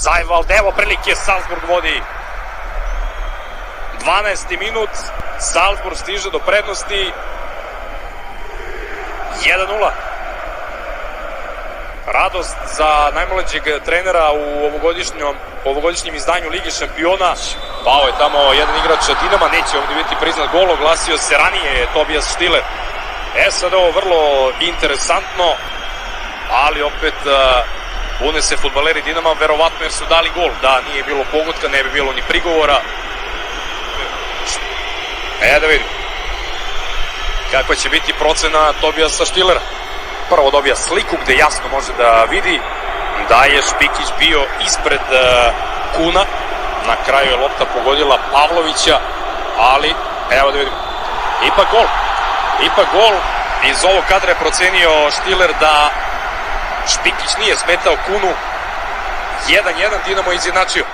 Zajvald, evo prilike, Salzburg vodi. 12. minut, Salzburg stiže do prednosti. 1:0. Radost za najmlađeg trenera u ovogodišnjem izdanju Lige šampiona. Pao je tamo jedan igrač Dinama, neće ovdje biti priznat gol, oglasio se ranije Tobias Štiler. Sad ovo vrlo interesantno, ali opet bune se fudbaleri Dinama, verovatno jer su dali gol. Da nije bilo pogotka, ne bi bilo ni prigovora. Da vidimo kakva će biti procena Tobiasa Štilera. Prvo dobija sliku gde jasno može da vidi da je Špikić bio ispred Kuna. Na kraju je lopta pogodila Pavlovića, ali evo da vidimo. Ipak gol. Iz ovog kadra je procenio Štiler da Špikić nije smetao Kunu. 1:1 Dinamo izjednačio.